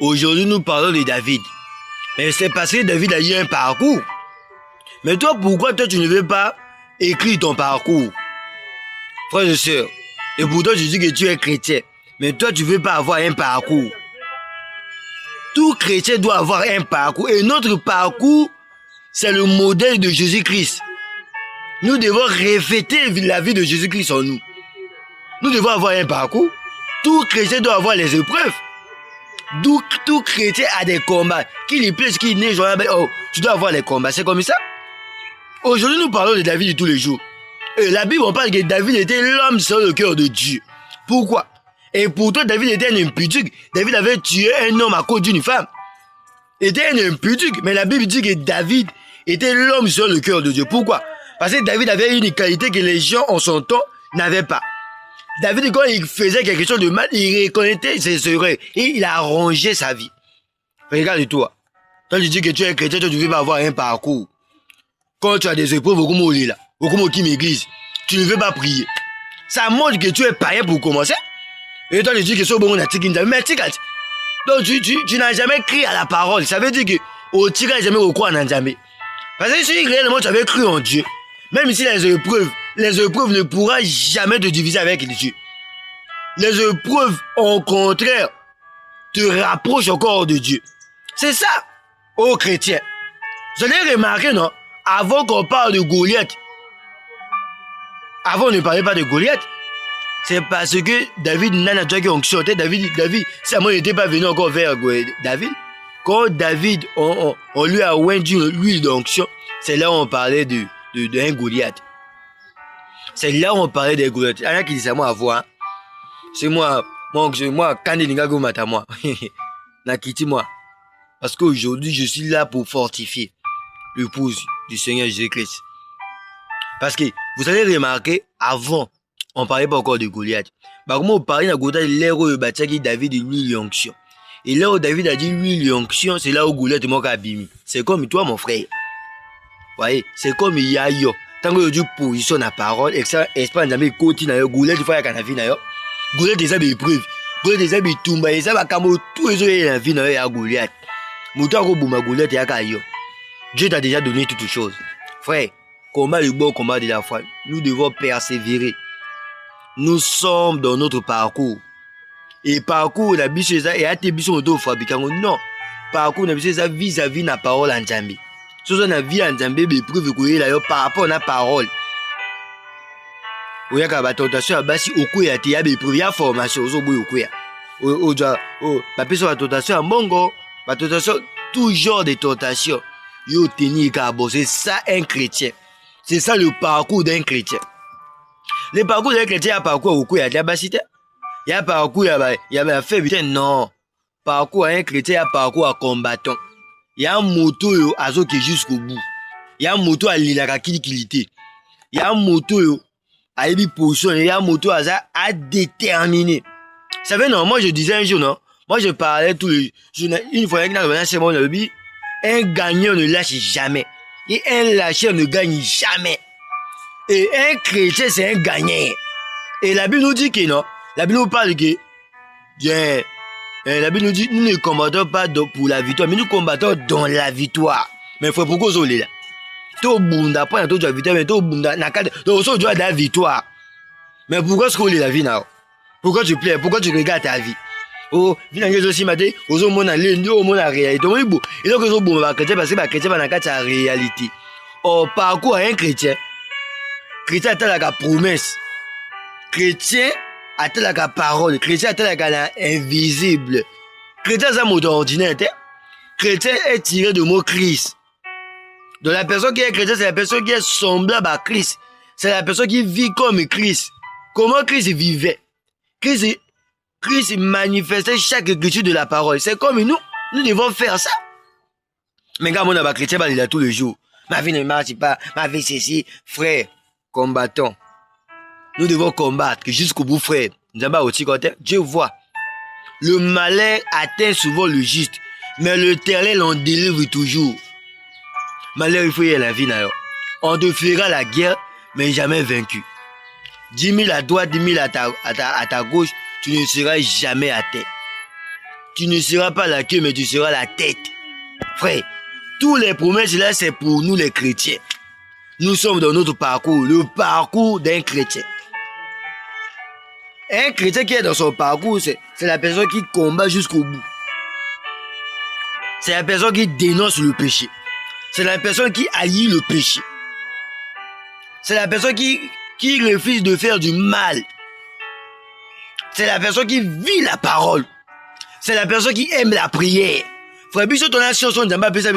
Aujourd'hui, nous parlons de David. Mais c'est parce que David a eu un parcours. Mais toi, pourquoi toi, tu ne veux pas écrire ton parcours? Frères et sœurs, et pourtant, je dis que tu es chrétien. Mais toi, tu ne veux pas avoir un parcours. Tout chrétien doit avoir un parcours. Et notre parcours, c'est le modèle de Jésus-Christ. Nous devons refléter la vie de Jésus-Christ en nous. Nous devons avoir un parcours. Tout chrétien doit avoir les épreuves. Tout chrétien a des combats. Qu'il y plaise, qu'il neige, oh, tu dois avoir les combats. C'est comme ça. Aujourd'hui, nous parlons de David de tous les jours. Et la Bible, on parle que David était l'homme sur le cœur de Dieu. Pourquoi? Et pourtant, David était un impudique. David avait tué un homme à cause d'une femme. Il était un impudique. Mais la Bible dit que David était l'homme sur le cœur de Dieu. Pourquoi? Parce que David avait une qualité que les gens en son temps n'avaient pas. David, quand il faisait quelque chose de mal, il reconnaissait ses erreurs et il a arrangé sa vie. Regarde-toi. Quand tu dis que tu es chrétien, tu ne veux pas avoir un parcours. Quand tu as des épreuves, tu ne veux pas prier. Ça montre que tu es païen pour commencer. Et toi, tu dis que c'est bon, on a tigé. Mais donc, tu n'as jamais crié à la parole. Ça veut dire que au tigre, jamais au quoi en jamais. Parce que si réellement tu avais cru en Dieu, même si les épreuves ne pourront jamais te diviser avec Dieu. Les épreuves, au contraire, te rapprochent encore de Dieu. C'est ça, ô chrétiens. Vous avez remarqué, non? Avant qu'on parle de Goliath, avant on ne parlait pas de Goliath. C'est parce que David n'a pas eu onction. David, Samuel n'était pas venu encore vers David. Quand David, on lui a oint l'huile d'onction, c'est là où on parlait de un Goliath. C'est là où on parlait des Goliath. Il y en a qui disent ça, moi, à voir. C'est moi, quand il y a un matin, moi. Moi. Parce qu'aujourd'hui, je suis là pour fortifier l'épouse du Seigneur Jésus-Christ. Parce que, vous avez remarqué, avant, on ne parlait pas encore de Goliath. Par contre, on parlait de Goliath, l'heure où David et lui l'onction. Et là où David a dit lui l'onction, c'est là où Goliath est mort à Bimi. C'est comme toi, mon frère. Vous voyez, c'est comme Yayo. Tant que tu positionnes la parole, et que ça, Espagne, jamais continue, Goliath, il faut qu'il y ait une vie. Goliath, c'est des épreuves. Goliath, c'est des tombes. Et ça va comme tout les autres, il y a une vie, il y a Goliath. Mouton, Goliath, il y a Yayo. Dieu t'a déjà donné toutes choses. Frère, combat le bon combat de la foi. Nous devons persévérer. Nous sommes dans notre parcours. Et parcours, la biche, et à tes biches, on doit fabriquer. Non. Parcours, la biche, ça vis-à-vis la parole en Djambi. Si on a vie en Djambi, mais preuve que par rapport à la parole. Il y a une tentation, il y a des preuves, il y a formation, il y a la tentation, bongo, la tentation, tout genre de tentation. C'est ça un chrétien. C'est ça le parcours d'un chrétien. Le parcours d'un chrétien, il y a un parcours où il y a de la bassité. Il y a un parcours, il y a la faiblesse. Non. Parcours à un chrétien, il y a un parcours à combattant. Il y a un moto à qui est jusqu'au bout. Il y a un moto à l'ilakakilité. Il y a un moto à une position. Il y a un moto à déterminer. Vous savez, non, moi je disais un jour, non. Moi je parlais tous les jours. Une fois, c'est mon lobby. Un gagnant ne lâche jamais. Et un lâcheur ne gagne jamais. Et un chrétien, c'est un gagnant. Et la Bible nous dit que non. La Bible nous parle que la Bible nous dit nous ne combattons pas pour la victoire, mais nous combattons dans la victoire. Mais frère, pourquoi on est là? Tout bunda, pas tout la victoire, mais tout bunda, tu as la victoire. Mais pourquoi est-ce qu'on est la vie là? Pourquoi tu plais? Pourquoi tu regardes ta vie? Oh, viens aussi matin, aux hommes on a l'une, au monde a réalité. Et donc, on va chrétien parce que la chrétien va dans la réalité. Au parcours à un chrétien, chrétien a la promesse. Chrétien a la parole. Chrétien a la invisible. Chrétien c'est un mot ordinaire. Chrétien est tiré du mot Christ. Donc la personne qui est chrétien, c'est la personne qui est semblable à Christ. C'est la personne qui vit comme Christ. Comment Christ vivait? Christ manifestait chaque écriture de la parole. C'est comme nous devons faire ça. Mais quand on a chrétien, il a tous les jours. Ma vie ne marche pas, ma vie c'est ici. Frère, combattons. Nous devons combattre jusqu'au bout, frère. Dieu voit. Le malheur atteint souvent le juste, mais l'Éternel en délivre toujours. Malheur, il faut y aller la vie. On te fera la guerre, mais jamais vaincu. 10 000 à droite, 10 000 à ta gauche, tu ne seras jamais à terre. tu ne seras pas la queue, mais tu seras la tête. Frère, tous les promesses là, c'est pour nous les chrétiens. Nous sommes dans notre parcours, le parcours d'un chrétien. Un chrétien qui est dans son parcours, c'est la personne qui combat jusqu'au bout. C'est la personne qui dénonce le péché. C'est la personne qui haït le péché. C'est la personne qui refuse de faire du mal. C'est la personne qui vit la parole. C'est la personne qui aime la prière. Frère, biso ton action, on n'a pas appelé ça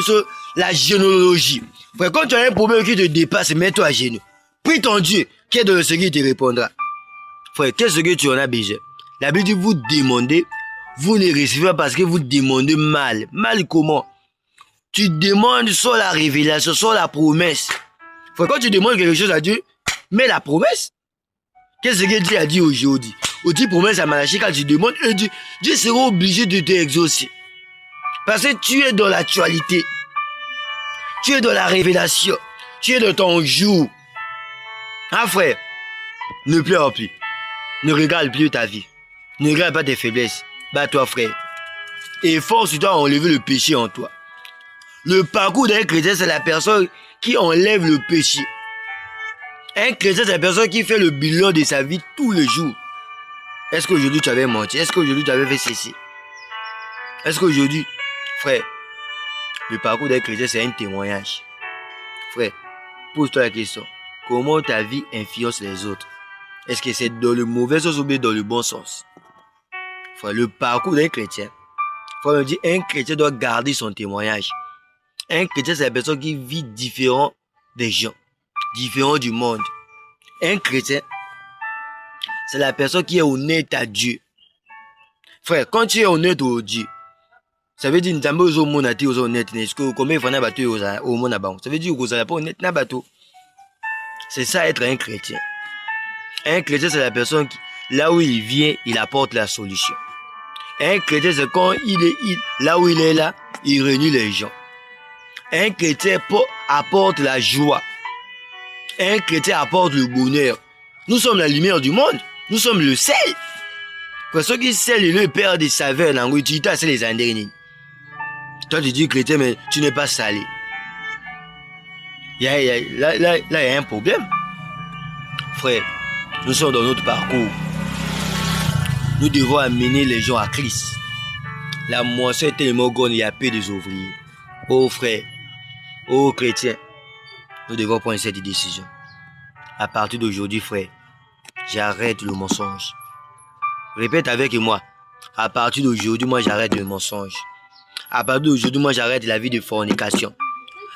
la généalogie. Frère, quand tu as un problème qui te dépasse, mets-toi à genoux. Prie ton Dieu, qui est dans le secret, il te répondra. Frère, qu'est-ce que tu en as besoin? La Bible dit, vous demandez, vous ne recevez pas parce que vous demandez mal. Mal comment? Tu demandes sur la révélation, sur la promesse. Frère, quand tu demandes quelque chose à Dieu, mets la promesse. Qu'est-ce que Dieu a dit aujourd'hui? Aujourd'hui, promesse à Malachie, quand tu demandes, Dieu sera obligé de t'exaucer. Parce que tu es dans l'actualité. Tu es dans la révélation. Tu es dans ton jour. Ah frère, ne pleure plus. Ne regarde plus ta vie. Ne regarde pas tes faiblesses. Bats-toi frère. Et force-toi à enlever le péché en toi. Le parcours d'un chrétien, c'est la personne qui enlève le péché. Un chrétien, c'est la personne qui fait le bilan de sa vie tous les jours. Est-ce qu'aujourd'hui tu avais menti? Est-ce qu'aujourd'hui tu avais fait ceci? Est-ce qu'aujourd'hui, frère, le parcours d'un chrétien, c'est un témoignage. Frère, pose-toi la question. Comment ta vie influence les autres? Est-ce que c'est dans le mauvais sens ou bien dans le bon sens? Frère, le parcours d'un chrétien, frère me dit, un chrétien doit garder son témoignage. Un chrétien, c'est la personne qui vit différent des gens, différent du monde. Un chrétien, c'est la personne qui est honnête à Dieu. Frère, quand tu es honnête au Dieu, ça veut dire que tu es honnête au monde. Combien il faut battre au monde là-bas? Ça veut dire que vous n'êtes pas honnête na bateau. C'est ça être un chrétien. Un chrétien, c'est la personne qui, là où il vient, il apporte la solution. Un chrétien, c'est quand là où il est là, il réunit les gens. Un chrétien apporte la joie. Un chrétien apporte le bonheur. Nous sommes la lumière du monde. Nous sommes le sel. Pour ceux qui sel le père des saveurs, tu as les indénies. Toi, tu dis chrétien, mais tu n'es pas salé. Là, il y a un problème. Frère, nous sommes dans notre parcours. Nous devons amener les gens à Christ. La moisson est tellement grande, il y a peu des ouvriers. Oh frère, oh chrétien, nous devons prendre cette décision. À partir d'aujourd'hui, frère, j'arrête le mensonge. Répète avec moi. À partir d'aujourd'hui, moi j'arrête le mensonge. À partir d'aujourd'hui, moi j'arrête la vie de fornication.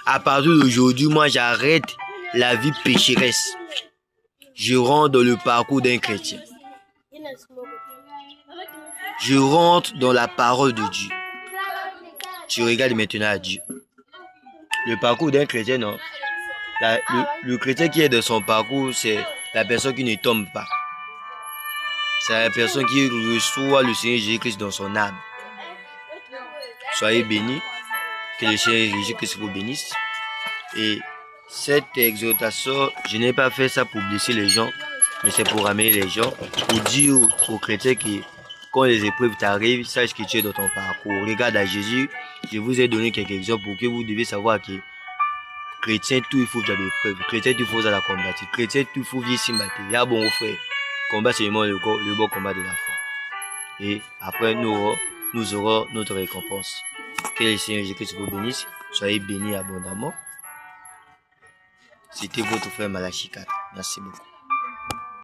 À partir d'aujourd'hui, moi j'arrête la vie pécheresse. Je rentre dans le parcours d'un chrétien. Je rentre dans la parole de Dieu. Tu regardes maintenant à Dieu. Le parcours d'un chrétien, non. Le chrétien qui est dans son parcours, c'est la personne qui ne tombe pas. C'est la personne qui reçoit le Seigneur Jésus-Christ dans son âme. Soyez bénis. Que le Seigneur Jésus-Christ vous bénisse. Et cette exhortation, je n'ai pas fait ça pour blesser les gens, mais c'est pour amener les gens, pour dire aux chrétiens que quand les épreuves t'arrivent, sache que tu es dans ton parcours. Regarde à Jésus, je vous ai donné quelques exemples pour que vous devez savoir que chrétien, tout il faut faire des épreuves. Chrétien, tout il faut la combattre. Chrétien, tout il faut vivre si battre. Il y a bon frère. Combat seulement le bon combat de la foi. Et après, nous aurons notre récompense. Que le Seigneur Jésus-Christ vous bénisse. Soyez bénis abondamment. C'était votre frère Malachie 4. Merci beaucoup.